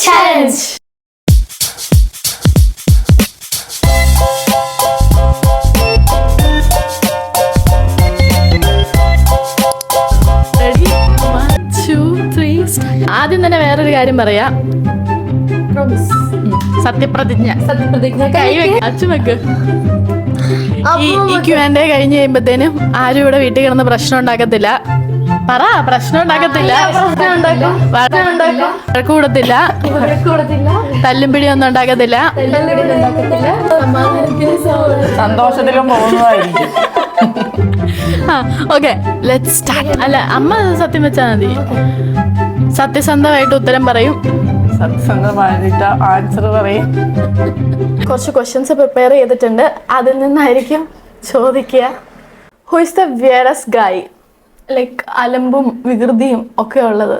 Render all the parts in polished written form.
challenge. Ready? 1, 2, 3. ആദ്യം തന്നെ വേറൊരു കാര്യം പറയാം. സത്യപ്രതിജ്ഞ. കൈ അച്ചു വെക്ക്. ഈ Q&A കഴിഞ്ഞ് കഴിയുമ്പത്തേനും ആരും ഇവിടെ വീട്ടിൽ കിടന്ന് പ്രശ്നം ഉണ്ടാക്കത്തില്ല. പറ, പ്രശ്നം ഉണ്ടാക്കത്തില്ല, വഴക്ക് കൂടത്തില്ല, തല്ലും പിടിയൊന്നും ഉണ്ടാക്കത്തില്ല, സന്തോഷത്തിലും പോകുന്നതായിരിക്കും. Okay, let's start. അല്ല, അമ്മ സത്യം വെച്ചാൽ മതി. സത്യസന്ധമായിട്ട് ഉത്തരം പറയും. സത്യസന്ധമായിട്ട് ആൻസർ പറയും. കുറച്ച് ക്വസ്റ്റ്യൻസ് പ്രിപ്പയർ ചെയ്തിട്ടുണ്ട്, അതിൽ നിന്നായിരിക്കും ചോദിക്കുക. Who is the weirdest guy? Like അലമ്പും വികൃതിയും ഒക്കെ ഉള്ളത്.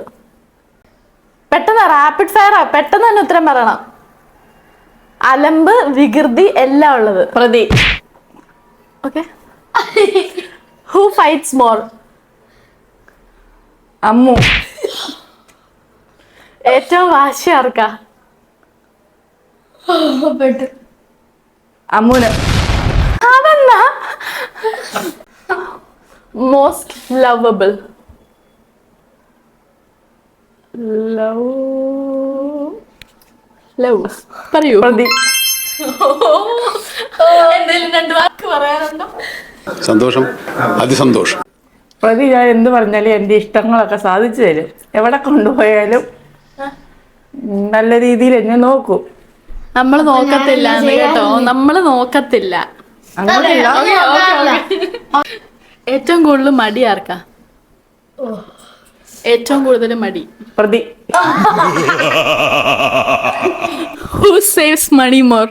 പെട്ടെന്ന് റാപ്പിഡ് ഫയർ, പെട്ടെന്ന് തന്നെ ഉത്തരം പറയണം. അലമ്പ്, വികൃതി എല്ലാം ഉള്ളത്. പ്രതി. Okay. Who fights more? Ammu. ഏറ്റവും വാശി ആർക്കാ? അമ്മുന്. അതെന്നാ? Most lovable? ലവ് പറയൂ. പ്രതി. എന്തെങ്കിലും രണ്ട് വാക്ക് പറയാനുണ്ടോ? സന്തോഷം, അതിസന്തോഷം. പ്രതി ഞാൻ എന്ത് പറഞ്ഞാലും എൻ്റെ ഇഷ്ടങ്ങളൊക്കെ സാധിച്ചു തരും. എവിടെ കൊണ്ടുപോയാലും നല്ല രീതിയിൽ എന്നെ നോക്കും. നമ്മൾ നോക്കത്തില്ല കേട്ടോ, നമ്മൾ നോക്കത്തില്ല. അങ്ങനെയല്ല. ഏറ്റവും കൂടുതൽ മടി ആർക്കാ? ഏറ്റവും കൂടുതൽ മടി പ്രതി. Who saves money more?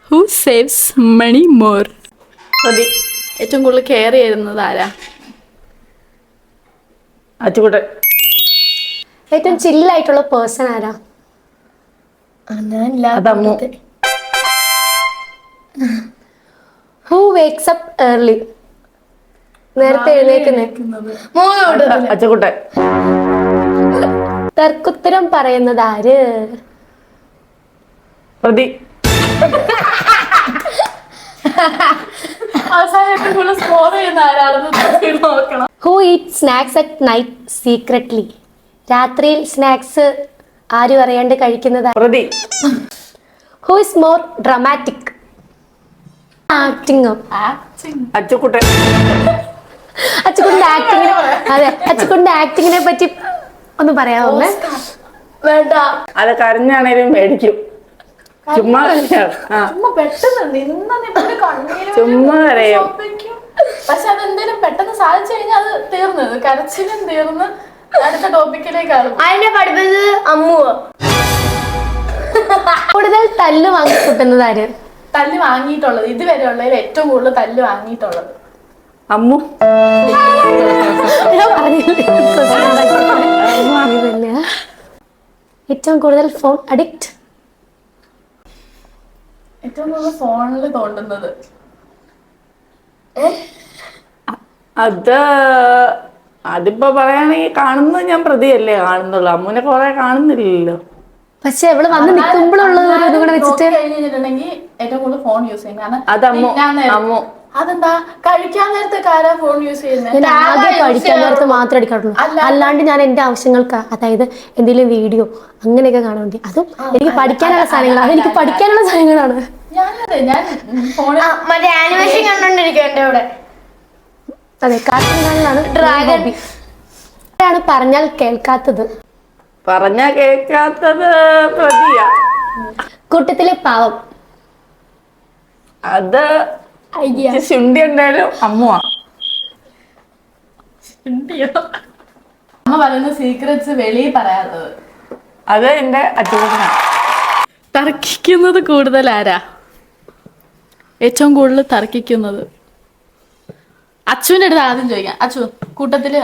Who saves money more? പ്രതി. ഏറ്റവും കൂടുതൽ കെയർ ചെയ്യുന്നത് ആരാ? അച്ചുകൂട്ടൻ. ഏറ്റവും ചില്ലായിട്ടുള്ള പേഴ്സൺ ആരാ? അതമ്മു. Who wakes up early? നേരത്തെ എഴുന്നേക്കുന്നത്. അച്ചുകൂട്ടൻ. തർക്കുത്തരം പറയുന്നത് ആര്? പ്രതി. Who eat snacks at night secretly? രാത്രിയിൽ സ്നാക്സ് ആരും അറിയാണ്ട് കഴിക്കുന്നത്? പ്രതി. Who is more dramatic? Acting. അച്ചുകൂട്ടൻ. അച്ചുകുട്ടിന്റെ ആക്ടിങ്ങിനെ, അതെ, അച്ചുകുട്ടിന്റെ ആക്ടിങ്ങിനെ പറ്റി ഒന്ന് പറയാമോ? വേണ്ട, അത് കരഞ്ഞാണേലും മേടിക്കും. ചുമ്മാ ചുമ്മാ കരയും. പക്ഷെ അതെന്തേലും പെട്ടെന്ന് സാധിച്ചു കഴിഞ്ഞാൽ അത് തീർന്നത്, കരച്ചിലും തീർന്ന് അടുത്ത ടോപ്പിക്കിലേക്കാണ്. അതിനെ പഠിപ്പിച്ചത് അമ്മു. കൂടുതൽ തല്ല് വാങ്ങി കൂട്ടുന്നത് ആര്? തല്ല് വാങ്ങിയിട്ടുള്ളത്, ഇതുവരെ ഉള്ളതിൽ ഏറ്റവും കൂടുതൽ തല്ല് വാങ്ങിയിട്ടുള്ളത് അമ്മു. ഏറ്റവും കൂടുതൽ ഫോൺ അഡിക്റ്റ്? ഏറ്റവും കൂടുതൽ ഫോണിൽ തോണ്ടുന്നത് അതിപ്പോ പറയുകയാണെങ്കിൽ കാണുന്നത് ഞാൻ പ്രതിയല്ലേ കാണുന്നുള്ളു. അമ്മുനെ കുറെ കാണുന്നില്ലല്ലോ. പക്ഷെ അവള് വന്ന് നിൽക്കുമ്പോഴുള്ളത് ഒരു ഇത് കൂടെ വെച്ചിട്ട് കഴിഞ്ഞിട്ടുണ്ടെങ്കിൽ ഏറ്റവും കൂടുതൽ ഫോൺ യൂസ് ചെയ്യും. കാരണം അത് അമ്മു. അതെന്താ, കഴിക്കാൻ നേരത്തെ ആരാ ഫോൺ യൂസ് ചെയ്യുന്നത്? ഞാൻ ആകെ കഴിക്കാൻ നേരത്ത് മാത്രമേ എടുക്കാറുള്ളൂ. അല്ലാണ്ട് ഞാൻ എന്റെ ആവശ്യങ്ങൾക്ക്, അതായത് എന്തെങ്കിലും വീഡിയോ അങ്ങനെയൊക്കെ കാണാൻ വേണ്ടി, അതും എനിക്ക് പഠിക്കാനുള്ള സാധനങ്ങൾ, അതെനിക്ക് പഠിക്കാനുള്ള സാധനങ്ങളാണ്. മറ്റേ ആനിമേഷൻ കണ്ടോണ്ടിരിക്കും എന്റെ അവിടെ. അതെ, കാർട്ടൂൺ കാണലാണ് ഡ്രാഗൺ. ആരാണ് പറഞ്ഞാൽ കേൾക്കാത്തത്? പറഞ്ഞാ കേൾക്കാത്തത് പ്രതിയാ. കൂട്ടത്തിലെ പാവം? അത് ശുണ്ടി ഉണ്ടായാലും അമ്മുവാ. അമ്മ പറയുന്ന സീക്രറ്റ്സ് വെളിയിൽ പറയാത്തത് അത് എന്റെ അച്ചുകൂട്ടനാ. തർക്കിക്കുന്നത് കൂടുതൽ ആരാ? ഏറ്റവും കൂടുതൽ തർക്കിക്കുന്നത് അച്ചുവിന്റെ അടുത്ത് ആദ്യം ചോദിക്കാം. അച്ചു, കൂട്ടത്തില്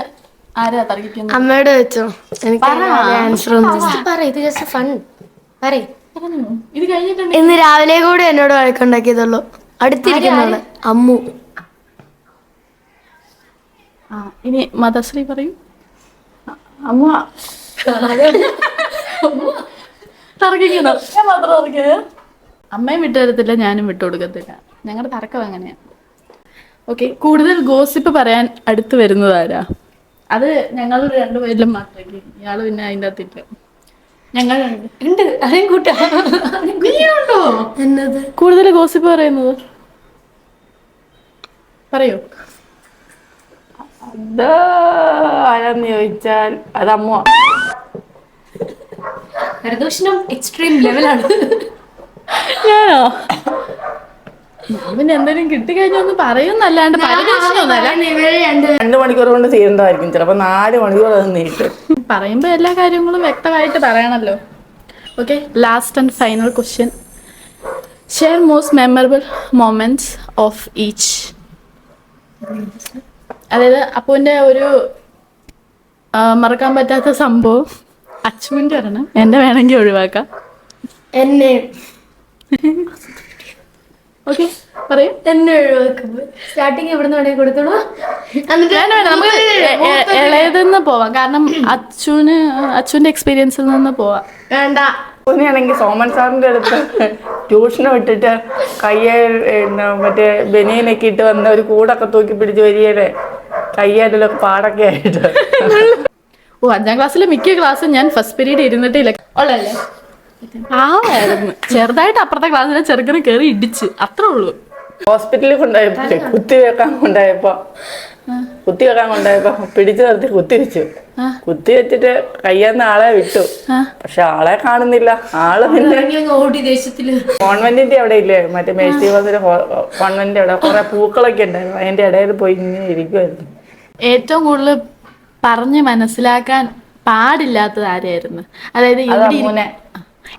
ആരാ തർക്കിക്കുന്നത്? അമ്മയോട് വെച്ചോ, എനിക്ക് ആൻസർ ഇത് ജസ്റ്റ് ഫൺ പറയ്. ഇത് കഴിഞ്ഞിട്ടുണ്ട്. ഇന്ന് രാവിലെ കൂടെ എന്നോട് വഴക്കുണ്ടാക്കിയതുള്ളൂ. അടുത്തിരിക്കുന്ന അമ്മു. ഇനി മതശ്രീ പറയൂ. അമ്മ തർക്കിക്കണോ? ഞാൻ മാത്രം തർക്കിയത്. അമ്മയും വിട്ടുതരത്തില്ല, ഞാനും വിട്ടുകൊടുക്കത്തില്ല. ഞങ്ങളുടെ തർക്കം അങ്ങനെയാ. ഓക്കെ, കൂടുതൽ ഗോസിപ്പ് പറയാൻ അടുത്ത് വരുന്നതാരാ? അത് ഞങ്ങൾ രണ്ടുപേരിലും മാത്രമേ. ഇയാള് പിന്നെ അതിൻ്റെ അകത്തില്ല. ഞങ്ങൾ ഉണ്ട് അതേം കൂട്ടാ. നീയുണ്ടോ എന്നത് കൂടുതൽ ഗോസിപ്പ് പറയുന്നത്? പറയൂ. അത് ആരാന്ന് ചോദിച്ചാൽ അത് അമ്മ. പ്രദോഷണം എക്സ്ട്രീം ലെവലാണ്. ഞാനോ? ഞാൻ പിന്നെ എന്തെങ്കിലും കിട്ടിക്കഴിഞ്ഞൊന്ന് പറയുന്നല്ലാണ്ട് പരദൂഷണമൊന്നുമല്ല. 2 മണിക്കൂർ കൊണ്ട് തീരേണ്ടതായിരിക്കും, ചിലപ്പോൾ 4 മണിക്കൂർ അത് നീട്ടും. പറയുമ്പോൾ എല്ലാ കാര്യങ്ങളും വ്യക്തമായിട്ട് പറയണല്ലോ. Okay, last and final question. Share most memorable moments of each. അതായത് അപ്പൂൻ്റെ ഒരു മറക്കാൻ പറ്റാത്ത സംഭവം. അച്ചുവിൻ്റെ ഒരെണ്ണം, എൻ്റെ വേണമെങ്കിൽ ഒഴിവാക്കാം. എന്നെ ഓക്കെ, പറയൂ. എന്നെ ഒഴിവാക്കുമ്പോ സ്റ്റാർട്ടിങ് എവിടെ നിന്ന് വേണമെങ്കിൽ കൊടുത്തോളൂ. വേണ്ട നമുക്ക് ഇളയതെന്ന് പോവാം. കാരണം അച്ചുവിന്റെ എക്സ്പീരിയൻസിൽ നിന്ന് പോവാം. വേണ്ട. കുഞ്ഞാണെങ്കിൽ സോമൻ സാറിന്റെ അടുത്ത് ട്യൂഷന് വിട്ടിട്ട് കയ്യെ മറ്റേ ബനിയനൊക്കെ ഇട്ട് വന്ന ഒരു കൂടൊക്കെ തൂക്കി പിടിച്ച് വരികയുടെ കയ്യാലൊക്കെ പാടൊക്കെ ആയിട്ട്. ഓ, 5ാം ക്ലാസ്സിലെ മിക്ക ക്ലാസ്സും ഞാൻ ഫസ്റ്റ് പീരീഡ് ഇരുന്നിട്ടില്ല. ഉള്ളല്ലേ? പാവായിരുന്നു. ചെറുതായിട്ട് അപ്പുറത്തെ ക്ലാസ്സിലെ ചെറുക്കനെ കയറി ഇടിച്ച്, അത്രേ ഉള്ളൂ. ഹോസ്പിറ്റലിൽ കൊണ്ടുപോയപ്പോ കുത്തി വെക്കാൻ കൊണ്ടുപോയപ്പോ പിടിച്ചു നിർത്തി കുത്തി വെച്ചു. കുത്തി വെച്ചിട്ട് കയ്യെന്ന് ആളെ വിട്ടു. പക്ഷെ ആളെ കാണുന്നില്ല. ആള് പിന്നെ ഓടി ദേശത്തില് കോൺവെന്റിന്റെ അവിടെ ഇല്ലേ, മറ്റേ മേഴ്സി കോൺവെന്റിന്റെ അവിടെ കുറെ പൂക്കളൊക്കെ ഉണ്ടായിരുന്നു. അതിന്റെ ഇടയിൽ പോയി ഇങ്ങനെ ഇരിക്കുമായിരുന്നു. ഏറ്റവും കൂടുതൽ പറഞ്ഞ് മനസ്സിലാക്കാൻ പാടില്ലാത്തത് ആരെയായിരുന്നു? അതായത്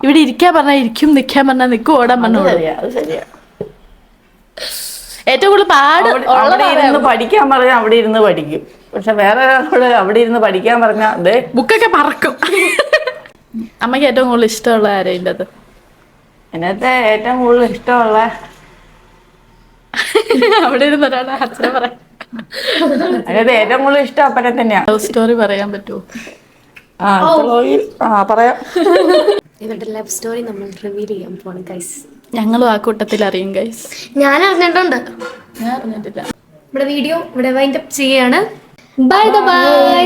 ഇവിടെ ഇരിക്കാൻ പറഞ്ഞാൽ ഇരിക്കും, നിൽക്കാൻ പറഞ്ഞാൽ നിൽക്കും, ഓടാൻ പറഞ്ഞാൽ അത് ശരിയാ. ഏറ്റവും കൂടുതൽ പാട് അവിടെ ഇരുന്ന് പഠിക്കാൻ പറഞ്ഞാൽ അവിടെ ഇരുന്ന് പഠിക്കും. പക്ഷെ വേറെ ഒരാളോട് അവിടെ ഇരുന്ന് പഠിക്കാൻ പറഞ്ഞാൽ അതെ ബുക്കൊക്കെ പറക്കും. അമ്മയ്ക്ക് ഏറ്റവും കൂടുതൽ ഇഷ്ടമുള്ള ആരെയും അത്? അതിനകത്ത് ഏറ്റവും കൂടുതൽ ഇഷ്ടമുള്ള അവിടെ ഇരുന്ന് ഒരാളെ അച്ഛനെ പറയാം. അതിനകത്ത് ഏറ്റവും കൂടുതൽ ഇഷ്ടം അപ്പനെ തന്നെയാണ്. ലവ് സ്റ്റോറി പറയാൻ പറ്റുമോ? പറയാം. ഇവരുടെ ലവ് സ്റ്റോറി നമ്മൾ റിവീൽ ചെയ്യാൻ പോണം ഗൈസ്. ഞങ്ങളും ആ കൂട്ടത്തിൽ അറിയും ഗൈസ്. ഞാൻ അറിഞ്ഞിട്ടുണ്ട്. ഞാൻ അറിഞ്ഞിട്ടില്ല. ഇവിടെ വീഡിയോ ഇവിടെ വൈൻഡ് അപ്പ് ചെയ്യാണ്. Bye bye.